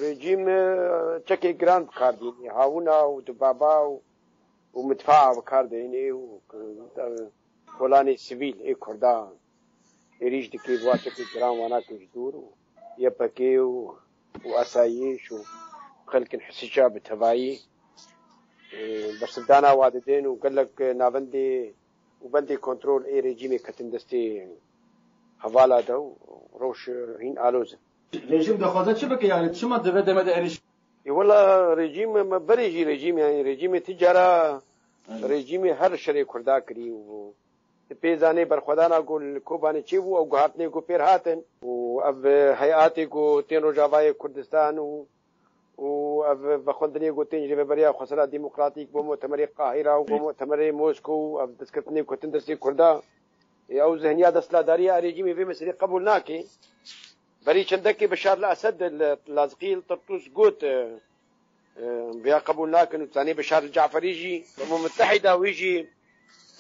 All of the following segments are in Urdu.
رژیم چکی گران بکاردینی هاونا و دبابا و مدفع بکاردینی و کلانی سیویل ای کردان ایریش دکی بوا چکی گران وانا کش دور و یپکی و اسایش و خلق حسیشا بتوایی برسلدانا واددين وقال لك نابندي وبندي كنترول اي ريجيمي كتندستي حوالا دو روش هين الوز رژیم دخوازه چه بکه یعنی چه ما دمه ارش والله ريجيم ما بريجي ريجيم يعني ريجيم تجاره ريجيم هر شري كردا كري و بيزاني برخدانا اقول كوباني تشيبو او غاتني كو بير هاتن و اب هيئاتي كو تين رجاواي كردستان و بخوندني قلتين جري بريا خسارة ديمقراطيك بمؤتمر القاهرة وبمؤتمر موسكو دسكتني كنت دستي كردا او ذهنية دستلادارية ريجيمي في مسيري قبولناكي بري چندكي بشار الأسد لازقيل طرطوس قوت بيا قبولناك انه ثاني بشار الجعفري يجي الأمم المتحدة ويجي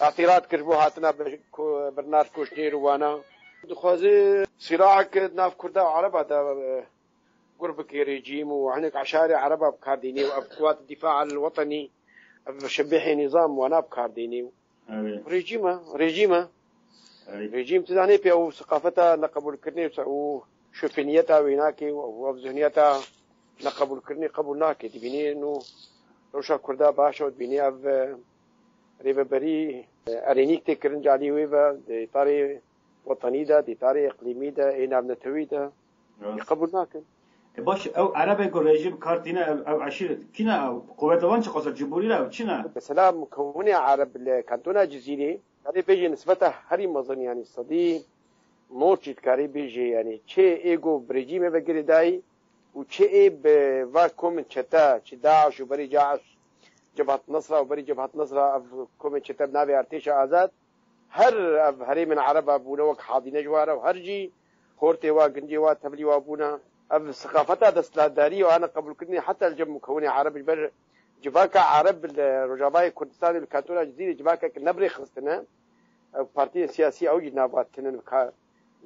اعتراض كربو هاتنا برنارد كوشنير وانا دخوازي صراعك ناف كردا وعرب هذا قربك ريجيم وعنك عشارة عربة بكارديني وقوات الدفاع الوطني بشبيحي نظام وانا بكارديني ريجيم تداني بي او ثقافتها نقبل كرني وشوفينيتها ويناكي وذهنيتها نقبل كرني قبولناكي تبيني انه روشا كردا باشا وتبيني اف ريبا بري ارينيك تكرن جالي ويبا دي طاري وطني دا دي طاري اقليمي دا اينا بنتوي دا يقبولناكي باش او عربي كو رژیم كارتينا او عشير كنا او قواتوان شقص الجمهوري لا وشنا مثلا مكونة عرب الكانتونا جزيري هذه بيجي نسبتها هري مظن يعني صدي موشيت كاري بيجي يعني چه ايجو بريجيمه بغير داي وچه اي بواكم چتا چ داعش وبري جاعش جبهة نصرة وبري جبهة نصرة كوم چتا بنابي ارتيش آزاد هري من عرب ابونا وك حاضي نجوارا وهرجي خورتي وا گنجي وا تبلي وابونا ثقافتها دستلاداري وانا قبل كني حتى الجب مكوني عرب البر جباكا عرب الرجاباي كردستان الكاتولا جزيرة جباكا نبري خلصتنا بارتي سياسي او جنابات تنن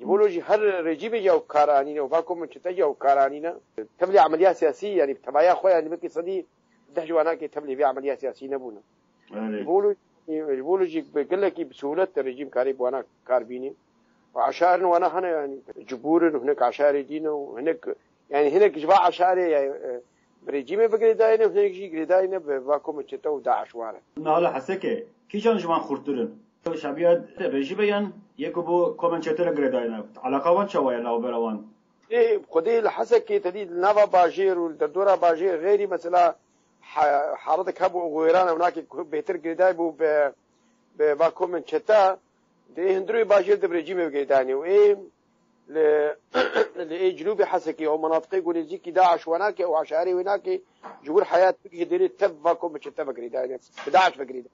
جبولوجي هر رجيم جو كارانينا وفاكم من شتا جو كارانينا تبلي عمليات سياسية يعني بتبايا خويا يعني بكي صدي دهجوانا كي تبلي بي عمليات سياسية نبونا جبولوجي بقول لك بسهولة الرجيم كاريب وانا كاربيني وعشائر وانا هنا يعني جبور هناك عشائر دينا وهناك يعني هناك جباع عشائر يعني بريجيمه بقريداينه وهناك جي قريداينه بواكم تشتا وداعش واره نالا حسكه كيجان جمان خورترن شبيهات رژیمیان یکو بو کومنچتر قريداينه علاقه وان شويه لا وبروان ايه قدي الحسكه تديد نافا باجير والدردوره باجير غيري مثلا حارتك ابو غيران هناك بيتر قريداي بو بواكم تشتا دي هندروي باجير بريجيمه بقريداني وايه لجنوب حسكي او مناطق يقول يجيك داعش وناكي او عشائري وناكي جبور حياه بيقدر تفكم مش تفكري داعش بقريد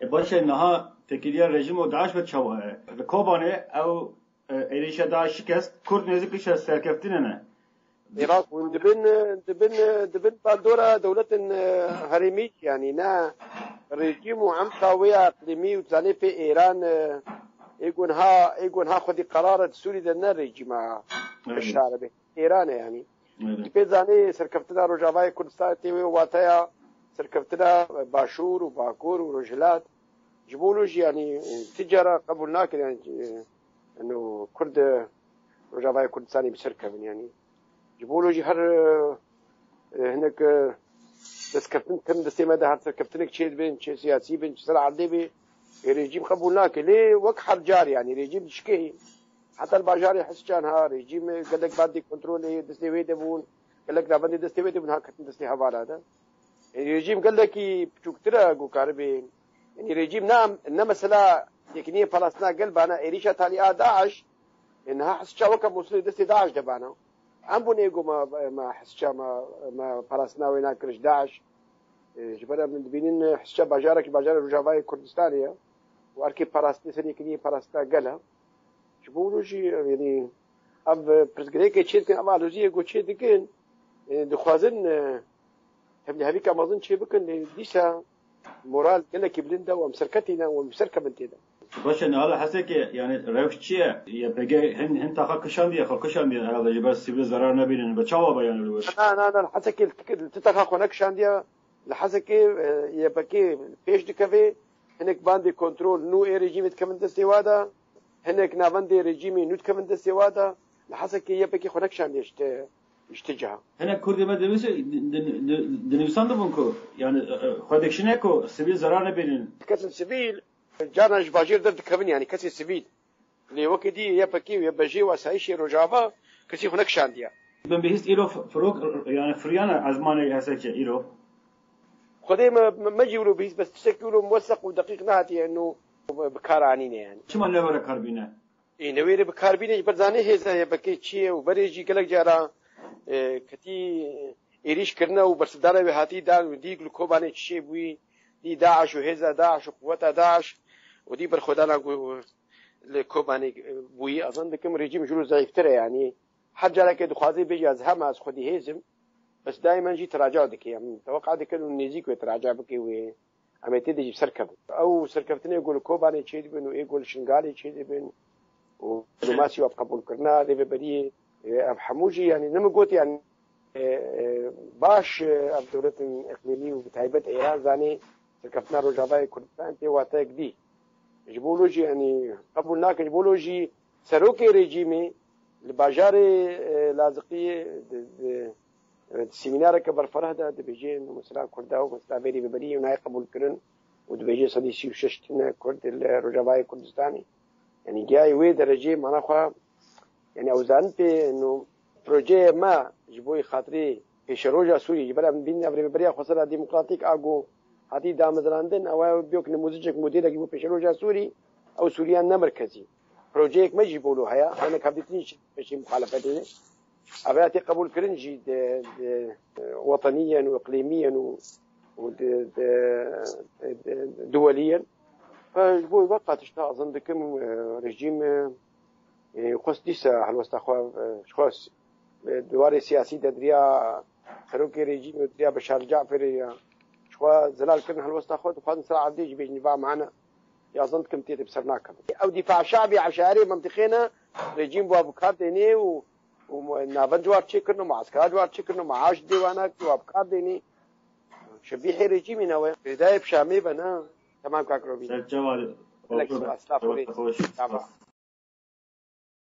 باشه انها تكيليا رژیم و داعش بتشوه الكوبانه او ايريشا داعش شكست كرد نزيكش سركفتينه العراق دبن بالدورة دولة هرمية يعني نا رژیم وعم قوية اقليمي وتزاني في ايران يقولها خذي قرار سوري دنا رژیم الشعب ايران يعني بيزاني سركفتنا رجاواي كردستان تي واتايا سركفتنا باشور وباكور ورجلات جبولوج يعني تجارة قبولناك يعني انه كرد رجاواي كردستاني بسركب يعني جبولوج هر هناك بس كفتن كم دستيما ده هر سركفتنك شيء بين شيء سياسي بين شيء عادي بي رژیم قبولناك ليه وك حرجار يعني رژیم شكي حتى الباجار يحس كانها رژیم قال لك بعد كنترول دستي دبون قال لك دابندي دستي دبون ها كتن دستي حواله هذا يعني رژیم قال لك بتشكترا جو كاربين يعني رژیم نعم انما مثلا يكني فلسطين قلب انا ايريشا تالي داعش انها حس وك مسلم دستي داعش دبانا ام بنيغو ما حس ما فلسطيناوي ناكرش داعش جبرا من بينين حس باجارك باجار رجاواي كردستانيه واركي باراستي سني كني باراستا قالها جبولوجي يعني اب برزغريكي تشيت كان امالوجي جو تشيت كان دخوازن هم هبيك امازن تشي بكن ديسا مورال قال لك بلندا ومسركتنا ومسركه بنتنا باشه نه حالا هسته که یعنی روش چیه یا بگه هن تاخا کشان دیه خو کشان دیه هذا جبر سیبیل ضرر نبینن بچاوا بیان رو نه حسه که تتاخا خو نکشان دیه لحظه که یا بکی پیش دکوی هنک باندې کنټرول نو رژیم کمن د سیواده هنک ناوند رژیم نوت کمن د سیواده لحظه که یا بکی خو نکشان دیشته اشتجاه هنک کردی ما دمیشه دنیسان دبون کو یعنی خودکشنه کو سیبیل ضرر نبینن کس سیبیل جانش باجیر درد کمن یعنی کسی سیبیل لیوک دی یا بکی یا بجی وسایش روجاوا کسی خو نکشان دیه بن بهست ایرو فروق يعني فريانا ازمانه هسه ایرو خدي ما جيولو بيس بس تشكلوا موثق ودقيق نهاتي انه بكارانينه يعني شو ما نورا كاربينه اي نوير بكاربينه برزانه هي بكي شي وبريجي كلك جارا كتي ايريش كرنا وبرسداره بهاتي دا دي كوبانه شي بوي دي داعش وهزا داعش وقوه داعش ودي برخدانا لكوبانه بوي اظن كم ريجيم جلو ضعيفتره يعني حاجه لك دخازي بيجي از هم از خودي هزم بس دائما جي تراجع دكي يعني توقع دك انه نيزيك وتراجع بكي و عملتي دي سركب او سركبتني يقول كوباني تشيد بنو يقول شنغالي تشيد بن ودبلوماسي وقبول كرنا دي بدي حموجي يعني نما قلت يعني باش الدولة الإقليمية وبتهيبة إيران زاني سركبتنا رجاباي كردستان تي واتاك دي جبولوجي يعني قبولناك جبولوجي سروكي ريجيمي الباجاري لازقية السيمينار كبر فرهدا دبيجين ومسلا كردا ومسلا بيري ببري وناي قبول كرن ودبيجي صدي سيو ششتنا كرد الرجاباي كردستاني يعني جاي وي درجه معنا خو يعني اوزان في انه بروجي ما جبوي خاطري في شروجا سوري جبل من بين ابري ببري خسر ديمقراطيك اگو هاتي دامزراندن او بيوك نموذجك مدير جبو في شروجا سوري او سوريان مركزي بروجيك ما جيبولو هيا انا كابتني شي مخالفتي أبياتي قبول كرنجي وطنيا وإقليميا ودوليا فجبوي بقى تشتاق أظن دكم رجيم قص ديسا هالوسط خاص دواري سياسي دريا خروكي رجيم دريا بشار جعفر شخوا زلال كرن هالوسط خاص وخاص نسرع عبديج بيجي نفاع معنا يظن كم تيتي بسرناكم أو دفاع شعبي عشائري منطقينا رجيم بوابو كارتيني ونابن جوار تشكرنا معسكرات جوار تشكرنا معاش ديوانات جواب كار ديني شبيه رجيمي نوي بداية بشامي بنا تمام كاكروبي الجوال لك اسلاف